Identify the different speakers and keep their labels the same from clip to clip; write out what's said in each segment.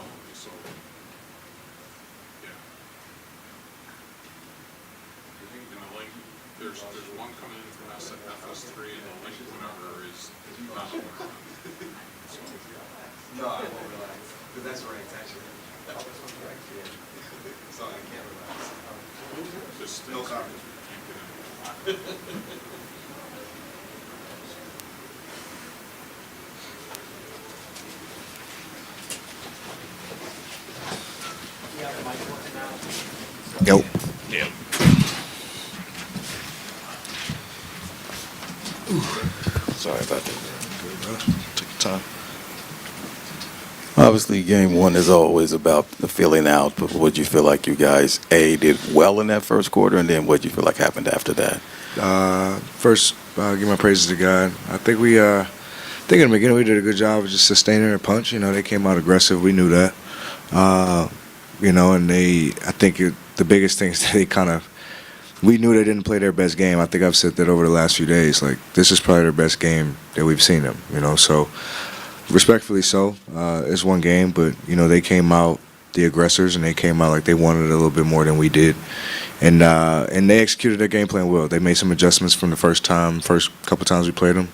Speaker 1: penalty. So, yeah. Like, there's one coming in from FS3, and the link whatever is not a winner. So,
Speaker 2: No, I won't relax. Because that's ranked, actually. Oh, this one's ranked? Yeah. So I can't relax.
Speaker 1: just
Speaker 2: No comment.
Speaker 1: keep it in.
Speaker 3: Yep.
Speaker 1: Yeah.
Speaker 3: Sorry about that. Good, bro. Take your time. Obviously, game one is always about the feeling out, but what you feel like you guys, A, did well in that first quarter, and then what you feel like happened after that?
Speaker 4: First, give my praises to God. I think in the beginning we did a good job of just sustaining their punch. You know, they came out aggressive. We knew that. And I think the biggest thing is that we knew they didn't play their best game. I think I've said that over the last few days. Like, this is probably their best game that we've seen them, so respectfully so. It's one game, but, they came out, the aggressors, and they came out like they wanted it a little bit more than we did. And they executed their game plan well. They made some adjustments from the first couple times we played them.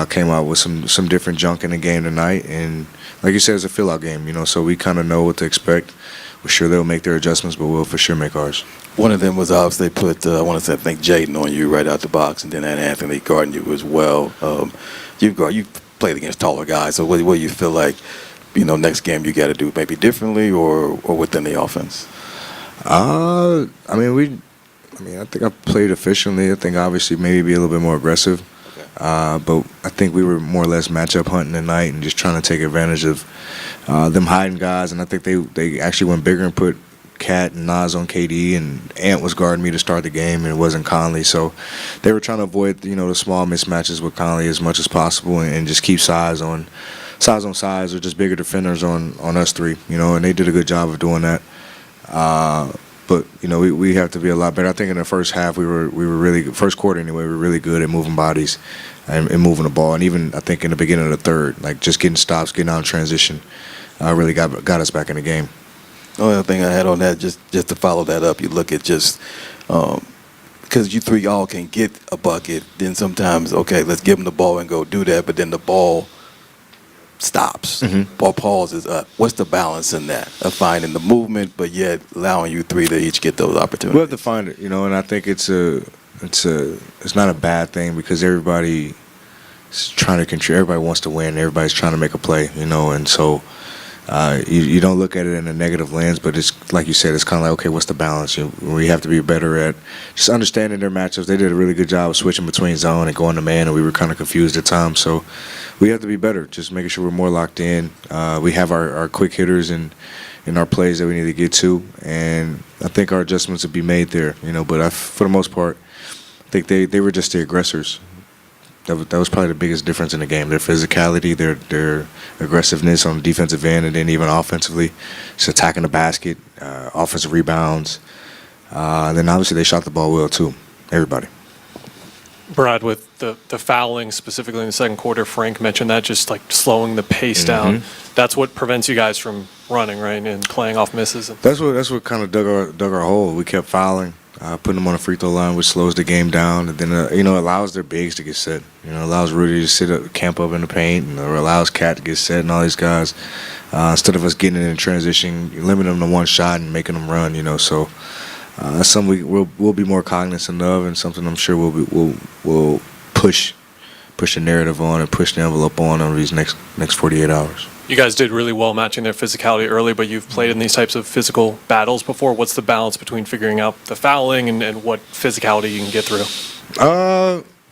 Speaker 4: Came out with some different junk in the game tonight. And like you said, it's a fill-out game, so we kind of know what to expect. We're sure they'll make their adjustments, but we'll for sure make ours.
Speaker 3: One of them was obviously they put, I want to say, I think Jaden on you right out the box, and then had Anthony guarding you as well. You've played against taller guys, so what do you feel like, next game you got to do maybe differently or within the offense?
Speaker 4: I think I played efficiently. I think obviously maybe be a little bit more aggressive. But I think we were more or less matchup hunting tonight and just trying to take advantage of them hiding guys. And I think they actually went bigger and put Cat and Nas on KD, and Ant was guarding me to start the game, and it wasn't Conley. So they were trying to avoid the small mismatches with Conley as much as possible and just keep size on size or just bigger defenders on us three. And they did a good job of doing that. But we have to be a lot better. I think in the first half we were really good. First quarter anyway, we were really good at moving bodies and moving the ball. And even I think in the beginning of the third, like just getting stops, getting out in transition, really got us back in the game.
Speaker 3: The only other thing I had on that, just to follow that up, you look at just because you three all can get a bucket, then sometimes let's give them the ball and go do that, but then the ball stops, ball pauses up. What's the balance in that of finding the movement, but yet allowing you three to each get those opportunities?
Speaker 4: We have to find it, and I think it's not a bad thing because everybody is trying to control. Everybody wants to win. Everybody's trying to make a play, and so you don't look at it in a negative lens, but it's like you said, it's kind of like, okay, what's the balance? We have to be better at just understanding their matchups. They did a really good job of switching between zone and going to man, and we were kind of confused at times. So we have to be better, just making sure we're more locked in. We have our quick hitters in our plays that we need to get to, and I think our adjustments will be made there. But for the most part, I think they were just the aggressors. That was probably the biggest difference in the game. Their physicality, their aggressiveness on the defensive end, and then even offensively, just attacking the basket, offensive rebounds. And then obviously they shot the ball well too. Everybody.
Speaker 5: Brad, with the fouling specifically in the second quarter, Frank mentioned that, just like slowing the pace down. That's what prevents you guys from running, right, and playing off misses.
Speaker 4: That's what kind of dug our hole. We kept fouling. Putting them on a free throw line, which slows the game down, and then allows their bigs to get set. Allows Rudy to camp up in the paint, and allows Cat to get set, and all these guys. Instead of us getting in transition, limiting them to one shot and making them run. So that's something we'll be more cognizant of, and something I'm sure we'll push the narrative on and push the envelope on over these next 48 hours.
Speaker 5: You guys did really well matching their physicality early, but you've played in these types of physical battles before. What's the balance between figuring out the fouling and what physicality you can get through?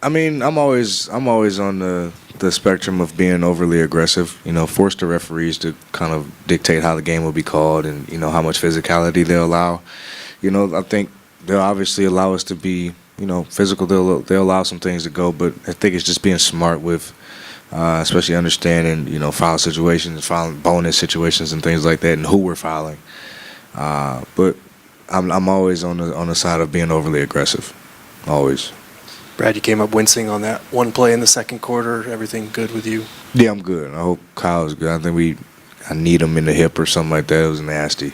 Speaker 4: I'm always on the spectrum of being overly aggressive. Force the referees to kind of dictate how the game will be called and how much physicality they'll allow. I think they'll obviously allow us to be physical. They'll allow some things to go, but I think it's just being smart with. Especially understanding, foul situations, fouling bonus situations, and things like that, and who we're fouling. But I'm always on the side of being overly aggressive, always.
Speaker 6: Brad, you came up wincing on that one play in the second quarter. Everything good with you?
Speaker 4: Yeah, I'm good. I hope Kyle's good. I think we kneed him in the hip or something like that. It was nasty.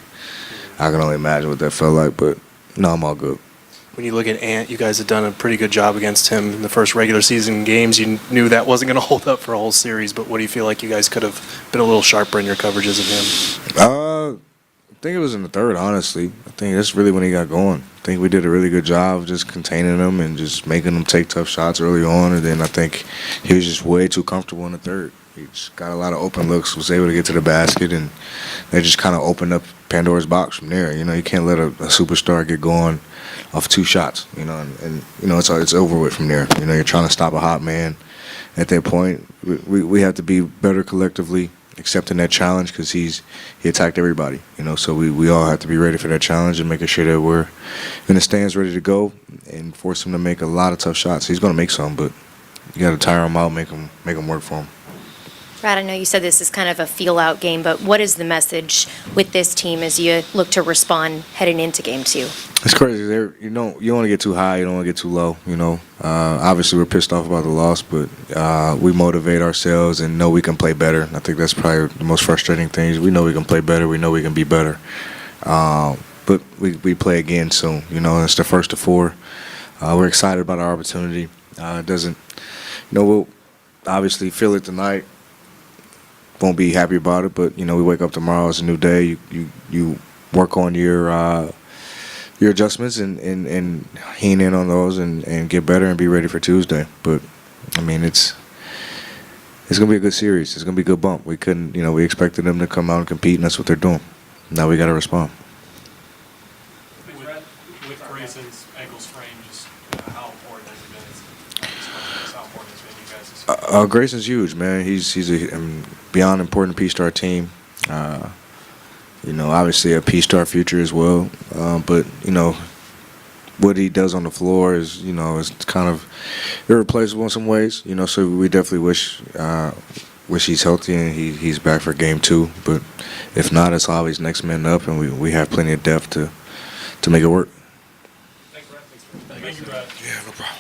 Speaker 4: I can only imagine what that felt like, but no, I'm all good.
Speaker 6: When you look at Ant, you guys have done a pretty good job against him in the first regular season games. You knew that wasn't going to hold up for a whole series, but what do you feel like you guys could have been a little sharper in your coverages of him?
Speaker 4: I think it was in the third, honestly. I think that's really when he got going. I think we did a really good job of just containing him and just making him take tough shots early on, and then I think he was just way too comfortable in the third. He just got a lot of open looks, was able to get to the basket, and they just kind of opened up Pandora's box from there. You know, you can't let a superstar get going off 2 shots, you know, and you know, it's over with from there. You know, you're trying to stop a hot man. At that point, we have to be better collectively, accepting that challenge because he attacked everybody, you know, so we all have to be ready for that challenge and making sure that we're in the stands ready to go and force him to make a lot of tough shots. He's going to make some, but you got to tire him out, make him work for him.
Speaker 7: Brad, I know you said this is kind of a feel-out game, but what is the message with this team as you look to respond heading into Game 2?
Speaker 4: It's crazy. You don't want to get too high. You don't want to get too low. You know, obviously we're pissed off about the loss, but we motivate ourselves and know we can play better. I think that's probably the most frustrating thing. We know we can play better. We know we can be better. But we play again soon. You know, it's the first of 4. We're excited about our opportunity. It doesn't, you know, we'll obviously feel it tonight. Won't be happy about it, but you know, we wake up tomorrow. It's a new day. You work on your adjustments and hone in on those and get better and be ready for Tuesday. But I mean, it's gonna be a good series. It's gonna be a good bump. We expected them to come out and compete, and that's what they're doing. Now we got to respond.
Speaker 5: With Grayson's ankle sprain, just how important has it been? How important has it been to you guys this year?
Speaker 4: Grayson's huge, man. He's a beyond important piece to our team. You know, obviously a piece to our future as well. But you know, what he does on the floor is, you know, is kind of irreplaceable in some ways. You know, so we definitely wish he's healthy and he's back for Game 2. But if not, it's always next man up, and we have plenty of depth to make it work.
Speaker 5: Thank you, Brad.
Speaker 4: Yeah, no problem.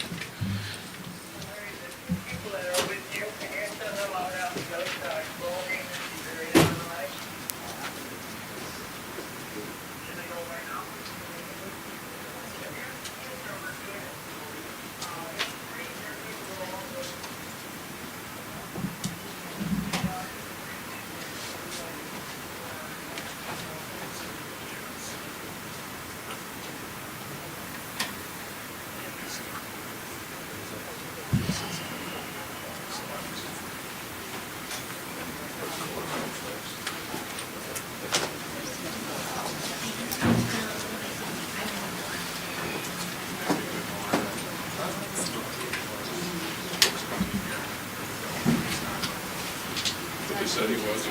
Speaker 1: He said he was.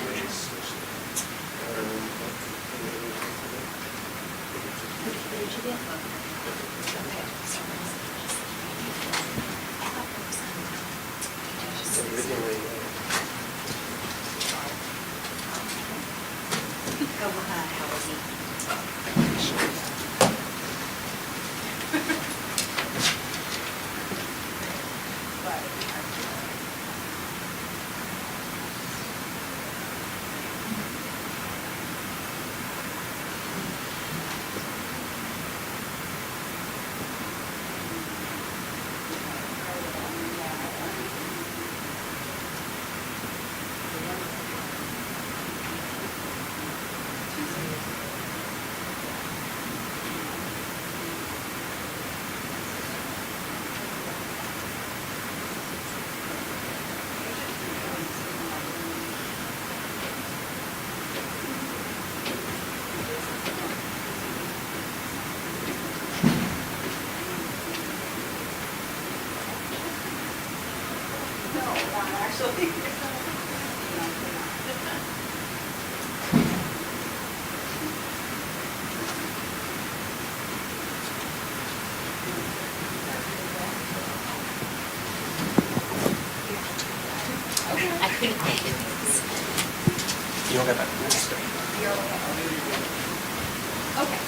Speaker 7: I couldn't think of this.
Speaker 6: You don't got that.
Speaker 7: Okay.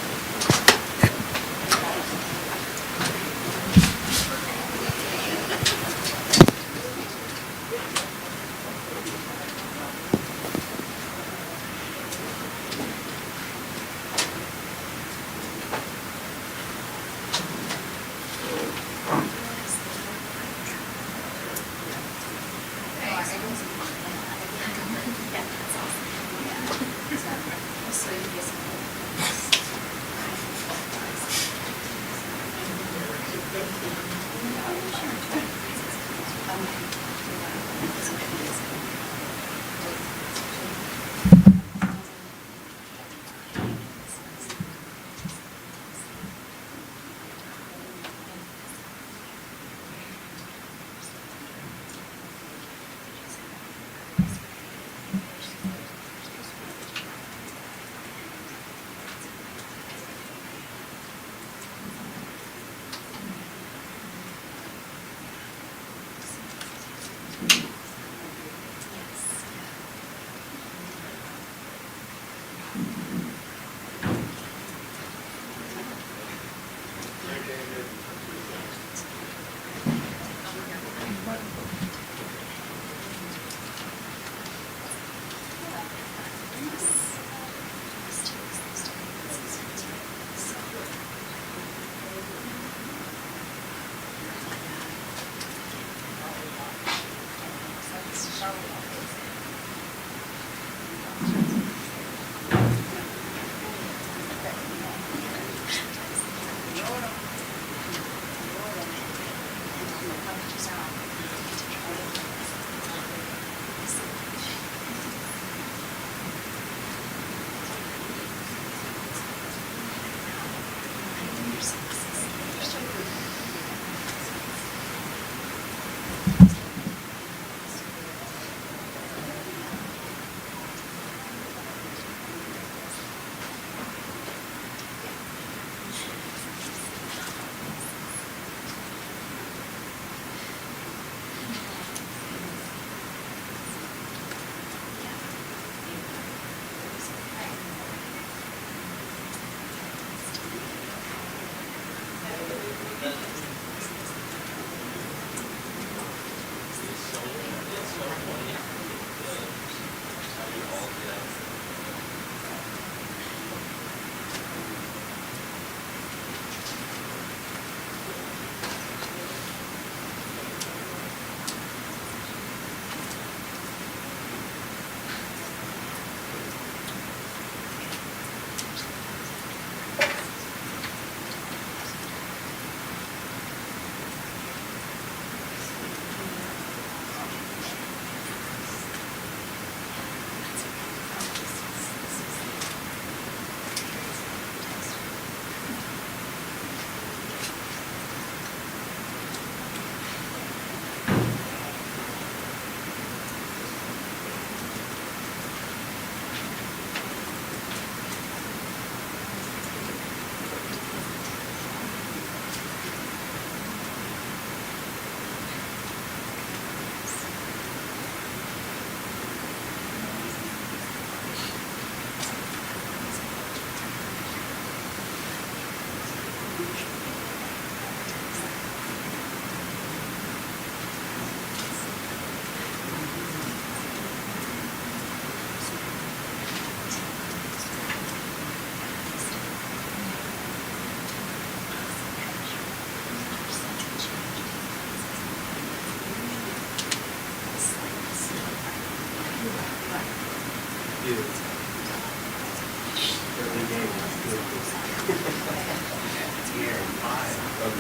Speaker 2: Oh,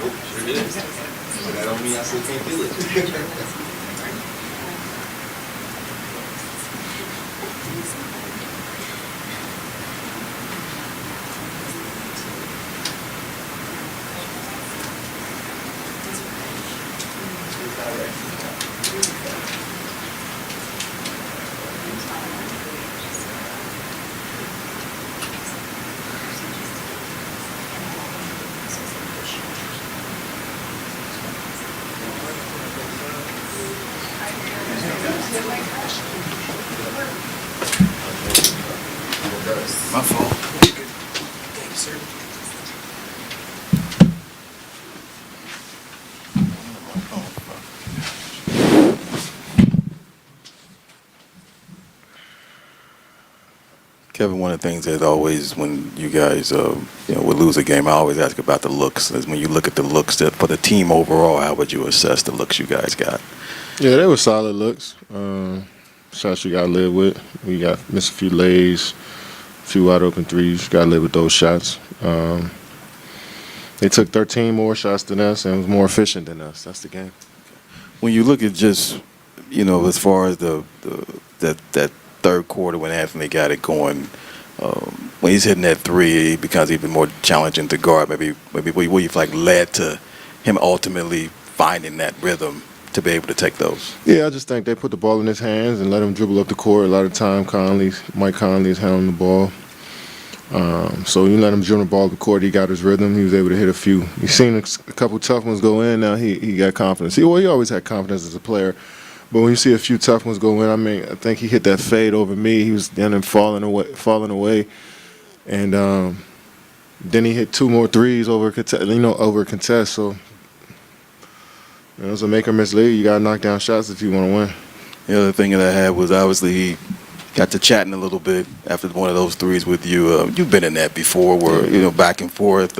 Speaker 2: nope, sure did. But that don't mean I still can't feel it.
Speaker 3: My fault.
Speaker 2: Thank you, sir.
Speaker 3: Kevin, one of the things that always, when you guys, would lose a game, I always ask about the looks. Is when you look at the looks that for the team overall, how would you assess the looks you guys got?
Speaker 8: Yeah, they were solid looks. Shots you got to live with. We got missed a few lays, a few wide open threes. Got to live with those shots. They took 13 more shots than us and was more efficient than us. That's the game.
Speaker 3: When you look at just, as far as that third quarter when Anthony got it going, when he's hitting that three, it becomes even more challenging to guard. Maybe what you feel like led to him ultimately finding that rhythm to be able to take those.
Speaker 8: Yeah, I just think they put the ball in his hands and let him dribble up the court. A lot of time, Mike Conley is handling the ball. So you let him dribble the ball up the court. He got his rhythm. He was able to hit a few. He's seen a couple tough ones go in. Now he got confidence. He always had confidence as a player. But when you see a few tough ones go in, I think he hit that fade over me. He was then falling away. And then he hit 2 more threes over a contest. So it's a make or miss league. You got to knock down shots if you want to win.
Speaker 3: The other thing that I had was obviously he got to chatting a little bit after one of those threes with you. You've been in that before where, back and forth.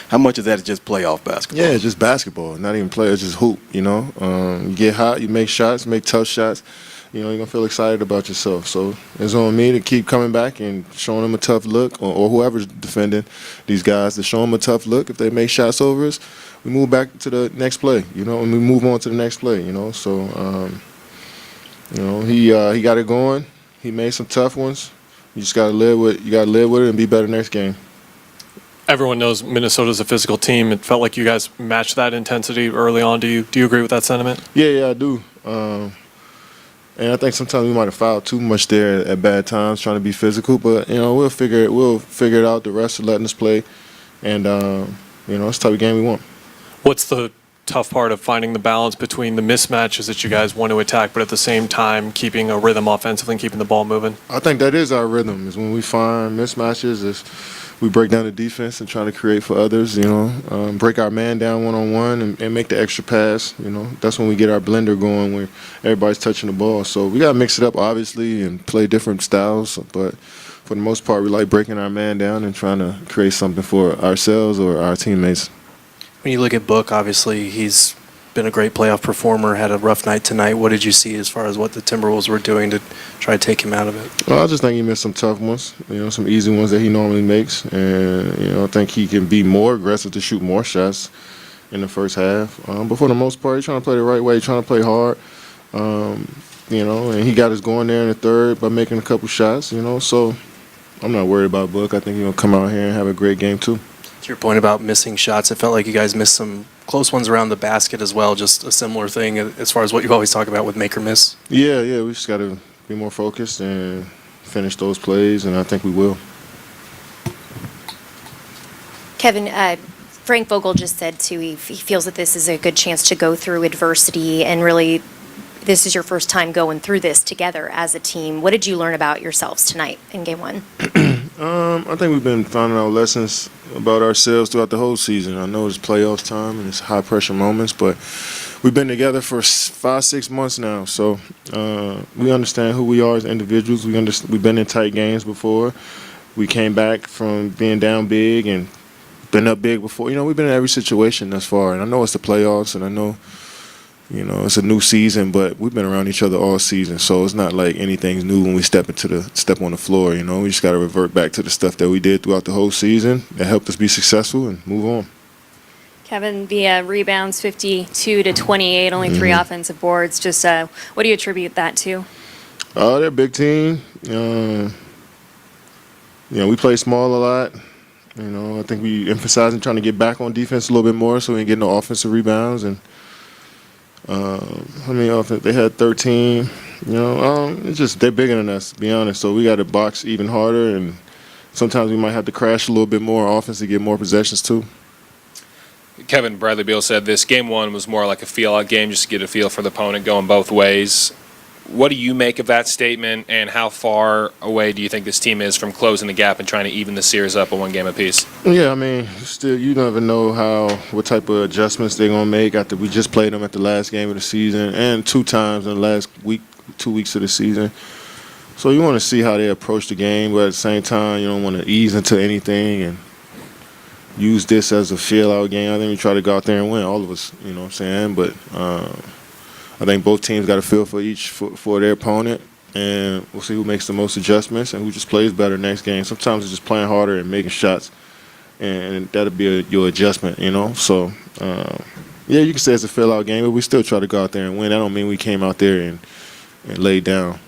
Speaker 3: How much of that is just playoff basketball?
Speaker 8: Yeah, it's just basketball. Not even play. It's just hoop, You get hot, you make shots, make tough shots. You're going to feel excited about yourself. So it's on me to keep coming back and showing them a tough look, or whoever's defending these guys, to show them a tough look. If they make shots over us, we move back to the next play, and we move on to the next play, So, he got it going. He made some tough ones. You just got to live with it and be better next game.
Speaker 5: Everyone knows Minnesota's a physical team. It felt like you guys matched that intensity early on. Do you agree with that sentiment?
Speaker 8: Yeah, I do. And I think sometimes we might have fouled too much there at bad times, trying to be physical. But we'll figure it out. The rest are letting us play, and it's the type of game we want.
Speaker 5: What's the tough part of finding the balance between the mismatches that you guys want to attack, but at the same time keeping a rhythm offensively and keeping the ball moving?
Speaker 8: I think that is our rhythm. Is when we find mismatches. If we break down the defense and try to create for others, break our man down one-on-one and make the extra pass. That's when we get our blender going, where everybody's touching the ball. So we got to mix it up, obviously, and play different styles. But for the most part, we like breaking our man down and trying to create something for ourselves or our teammates.
Speaker 6: When you look at Book, obviously he's been a great playoff performer, had a rough night tonight. What did you see as far as what the Timberwolves were doing to try to take him out of it?
Speaker 8: Well, I just think he missed some tough ones, some easy ones that he normally makes. And, I think he can be more aggressive to shoot more shots in the first half. But for the most part, he's trying to play the right way, trying to play hard. And he got us going there in the third by making a couple shots, So I'm not worried about Book. I think he'll come out here and have a great game, too.
Speaker 6: To your point about missing shots, it felt like you guys missed some close ones around the basket as well, just a similar thing as far as what you always talk about with make or miss.
Speaker 8: Yeah, we just got to be more focused and finish those plays, and I think we will.
Speaker 7: Kevin, Frank Vogel just said, too, he feels that this is a good chance to go through adversity, and really this is your first time going through this together as a team. What did you learn about yourselves tonight in Game 1?
Speaker 8: I think we've been finding out lessons about ourselves throughout the whole season. I know it's playoffs time and it's high-pressure moments, but we've been together for 5-6 months now, so we understand who we are as individuals. We've been in tight games before. We came back from being down big and been up big before. We've been in every situation thus far, and I know it's the playoffs, and I know You know, it's a new season, but we've been around each other all season, so it's not like anything's new when we step on the floor. You know, we just got to revert back to the stuff that we did throughout the whole season that helped us be successful and move on.
Speaker 9: Kevin, the rebounds 52 to 28, only 3 offensive boards. Just what do you attribute that to?
Speaker 8: They're a big team. You know, we play small a lot. You know, I think we emphasizing trying to get back on defense a little bit more, so we ain't getting no offensive rebounds. And how many offense? They had 13. You know, it's just they're bigger than us, to be honest. So we got to box even harder, and sometimes we might have to crash a little bit more on offense to get more possessions too.
Speaker 10: Kevin, Bradley Beal said this game one was more like a feel-out game, just to get a feel for the opponent going both ways. What do you make of that statement, and how far away do you think this team is from closing the gap and trying to even the series up a 1 game apiece?
Speaker 8: Yeah, I mean, still, you never know what type of adjustments they're gonna make after we just played them at the last game of the season and 2 times in the last 2 weeks of the season. So you want to see how they approach the game, but at the same time, you don't want to ease into anything and use this as a feel-out game. I think we try to go out there and win, all of us, you know what I'm saying? But I think both teams got a feel for their opponent, and we'll see who makes the most adjustments and who just plays better next game. Sometimes it's just playing harder and making shots, and that'll be your adjustment, you know? So, yeah, you can say it's a feel-out game, but we still try to go out there and win. That don't mean we came out there and laid down.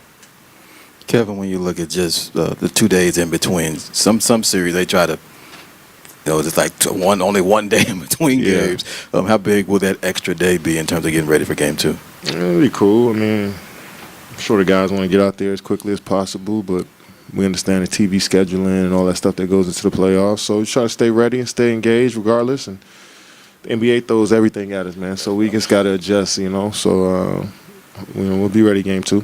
Speaker 3: Kevin, when you look at just the 2 days in between, some series they try to, you know, it's like only 1 day in between games. How big will that extra day be in terms of getting ready for game 2?
Speaker 8: It'll be cool. I mean, I'm sure the guys want to get out there as quickly as possible, but we understand the TV scheduling and all that stuff that goes into the playoffs. So we try to stay ready and stay engaged regardless. And the NBA throws everything at us, man. So we just got to adjust, you know. So we'll be ready game 2.